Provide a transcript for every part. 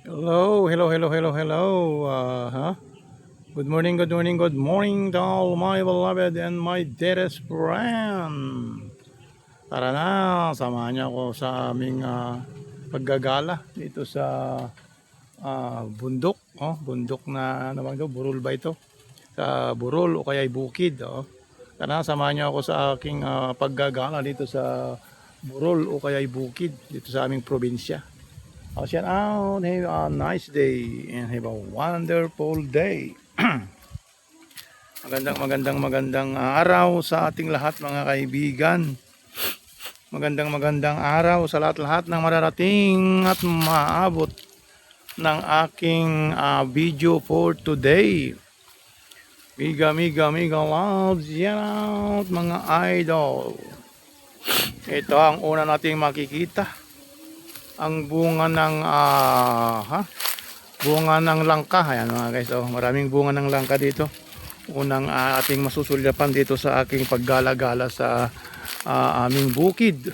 Hello, hello, hello, hello, hello. Good morning, good morning, good morning to all my beloved and my dearest friend. Tara na, samahan niyo ako sa aming paggagala dito sa bundok. Bundok na naman ito, burol ba ito? Sa burol o kaya bukid. Tara na, samahan niyo ako sa aking paggagala dito sa burol o kaya bukid dito sa aming probinsya. Shout out, have a nice day and have a wonderful day. Magandang araw sa ating lahat mga kaibigan. Magandang araw sa lahat-lahat ng mararating at maabot ng aking video for today. Miga loves, yan out mga idol. Ito ang una nating makikita. Ang bunga ng bunga ng langka. Ayan mga guys, maraming bunga ng langka dito. Unang ating masusulyapan dito sa aking paggala-gala sa aming bukid.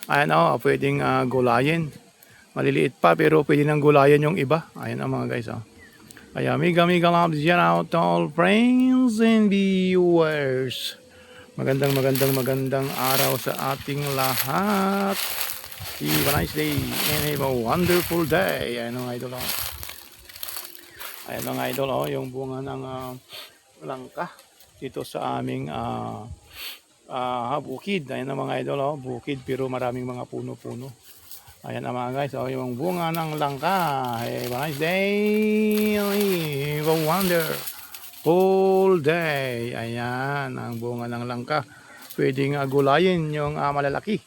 Ayan pwedeng gulayin. Maliliit pa pero pwede nang gulayan yung iba. Ayan mga guys. Kaya mega loves yan out to all friends and viewers. Magandang araw sa ating lahat. Have a nice day and have a wonderful day. Ayan mga idol. Ayan mga idol, yung bunga ng langka dito sa aming bukid. Ayan ang mga idol, bukid pero maraming mga puno-puno. Ayan ang mga guys, yung bunga ng langka. Have a nice day. Have a wonderful day. Ayan ang bunga ng langka. Pwedeng gulayin yung malalaki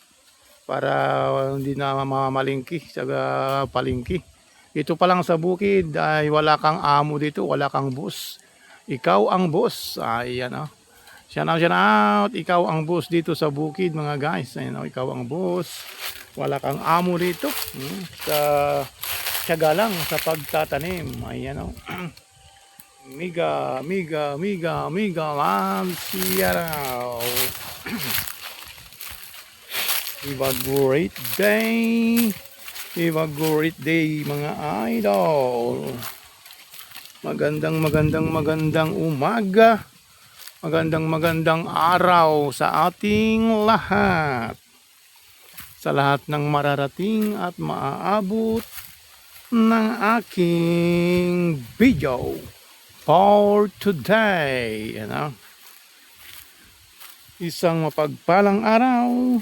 para hindi na mamalingki sa palingki. Ito pa lang sa bukid ay wala kang amo dito, wala kang boss. Ikaw ang boss. Ayan Shout out. Ikaw ang boss dito sa bukid mga guys. Ayan ikaw ang boss. Wala kang amo dito. Sa tiyaga lang sa pagtatanim. Ayan Miga lang siya. Have a great day. Have a great day mga idol. Magandang umaga. Magandang araw sa ating lahat. Sa lahat ng mararating at maaabot ng aking video for today. Isang mapagpalang araw.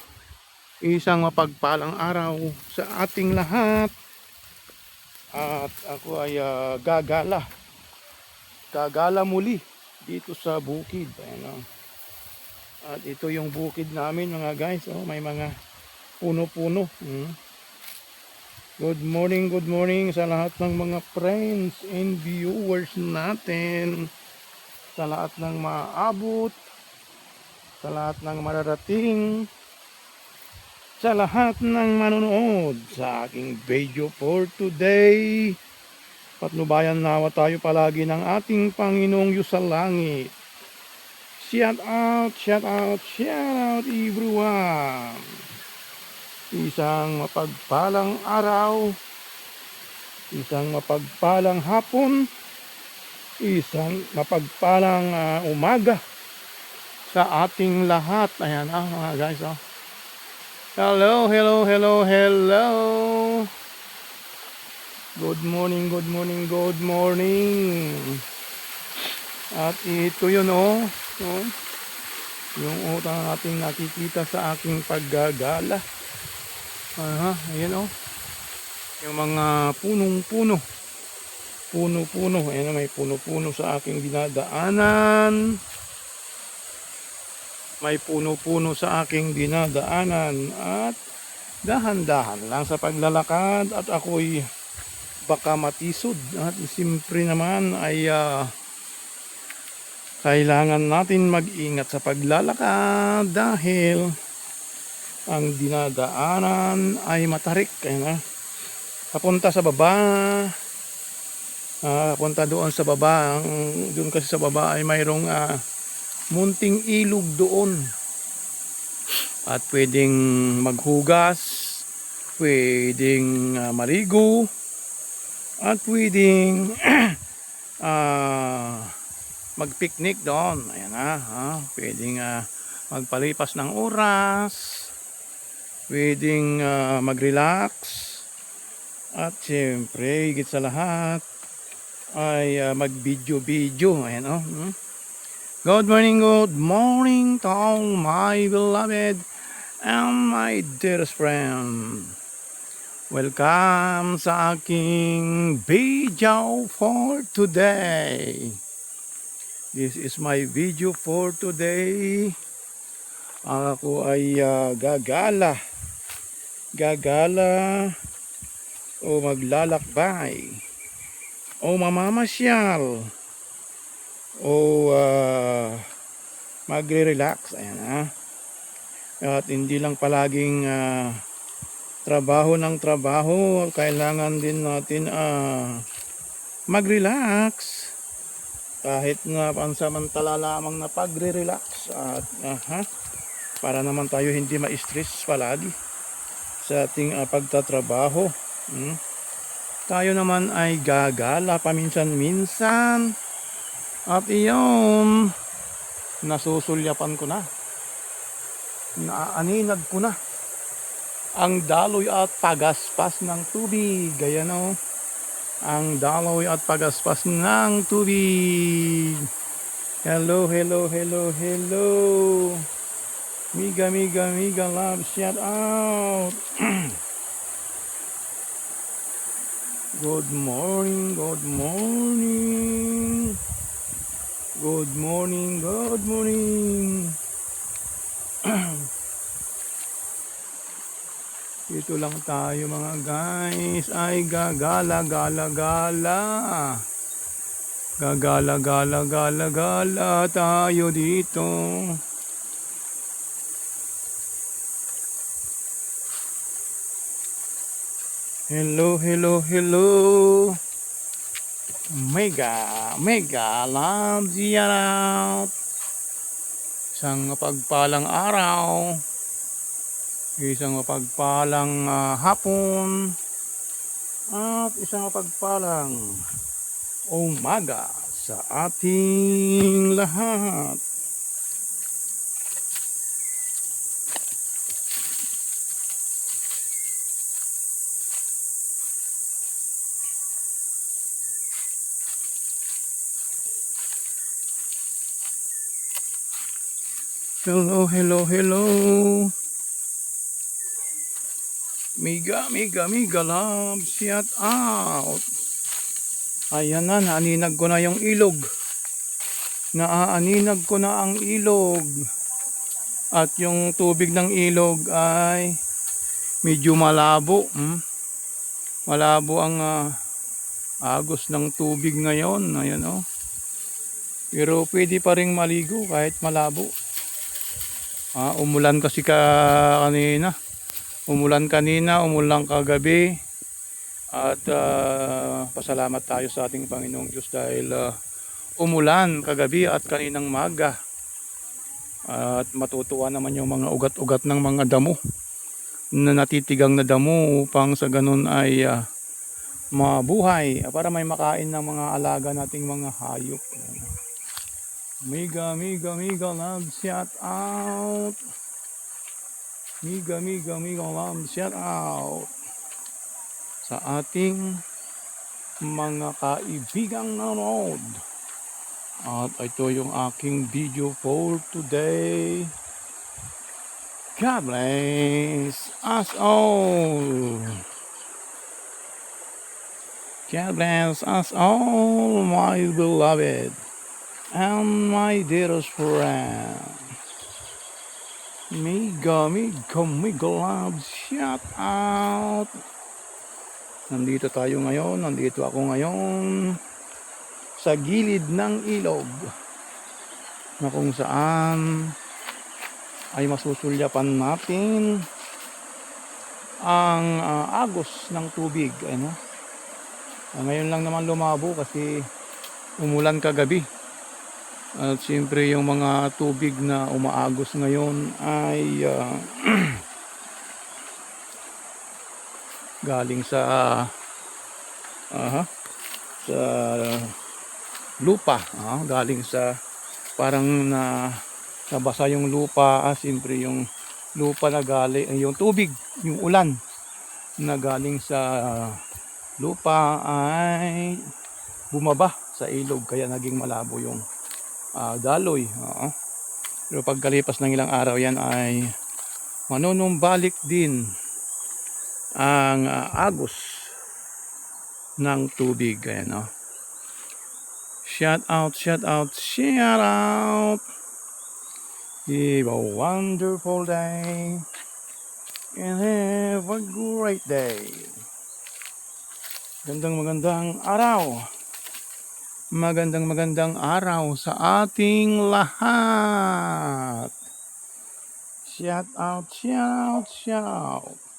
Isang mapagpalang araw sa ating lahat. At ako ay gagala muli dito sa bukid. At ito yung bukid namin mga guys. May mga puno-puno. Good morning sa lahat ng mga friends and viewers natin. Sa lahat ng maabot. Sa lahat ng mararating. Sa lahat ng manonood sa aking video for today. Patnubayan nawa tayo palagi ng ating Panginoong Diyos sa langit. Shout out everyone. Isang mapagpalang araw, isang mapagpalang hapon, isang mapagpalang umaga sa ating lahat. Ayan mga guys. Hello. Good morning. At ito yun yung utang nating nakikita sa aking paggagala. Ayan yung mga punong-puno. Puno-puno. Ayan may puno-puno sa aking dinadaanan. May puno-puno sa aking dinadaanan at dahan-dahan lang sa paglalakad at ako'y baka matisod at siyempre naman ay kailangan natin mag-ingat sa paglalakad dahil ang dinadaanan ay matarik. Papunta sa baba, papunta doon sa baba. Doon kasi sa baba ay mayroong munting ilog doon at pwedeng maghugas, pwedeng maligo, at pwedeng mag-picnic doon. Ayan pwedeng magpalipas ng oras, pwedeng mag-relax, at syempre higit sa lahat ay mag-video. Ayan Good morning to all my beloved and my dearest friend. Welcome sa aking video for today. This is my video for today. Ako ay gagala o maglalakbay o mamamasyal o magre-relax. Ayan At hindi lang palaging trabaho ng trabaho, kailangan din natin mag-relax kahit na pansamantala lamang na pagre-relax at para naman tayo hindi ma-stress palagi sa ating pagtatrabaho. Tayo naman ay gagala paminsan-minsan at iyon nasusulyapan ko na, naaninag ko na ang daloy at pagaspas ng tubig. Ayan ang daloy at pagaspas ng tubig. Hello. Miga love, shout out. Good morning. Dito lang tayo mga guys, ay gagala tayo dito. Hello. Mega love out. Isang mapagpalang araw, isang mapagpalang hapon, at isang mapagpalang umaga sa ating lahat. Hello. Mega love, shout out. Ayan na, naaninag ko na yung ilog. Naaaninag ko na ang ilog. At yung tubig ng ilog ay medyo malabo. Malabo ang agos ng tubig ngayon. Ayan Pero pwede pa ring maligo kahit malabo. Umulan kasi kanina. Umulan kagabi. At pasalamat tayo sa ating Panginoong Diyos dahil umulan kagabi at kaninang maga. At matutuwa naman yung mga ugat-ugat ng mga damo na natitigang na damo upang sa ganun ay mabuhay para may makain ng mga alaga nating mga hayop. Mega love, shout out. Mega love, shout out sa ating mga kaibigang nanonood. At ito yung aking video for today. God bless us all. God bless us all, my beloved and my dearest friend. Mega love, shout out. Nandito ako ngayon sa gilid ng ilog na kung saan ay masusulyapan natin ang agos ng tubig. Ngayon lang naman lumabo kasi umulan kagabi. At siyempre yung mga tubig na umaagos ngayon ay galing sa Aha, sa lupa, galing sa parang nabasa yung lupa, siyempre yung lupa na galing, yung tubig, yung ulan na galing sa lupa ay bumaba sa ilog kaya naging malabo yung daloy. Pero pagkalipas ng ilang araw yan ay manunumbalik din ang agos ng tubig. Ayan, shout out, shout out, shout out. Have a wonderful day and have a great day. Magandang araw. Magandang araw sa ating lahat. Shout out, shout out, shout out.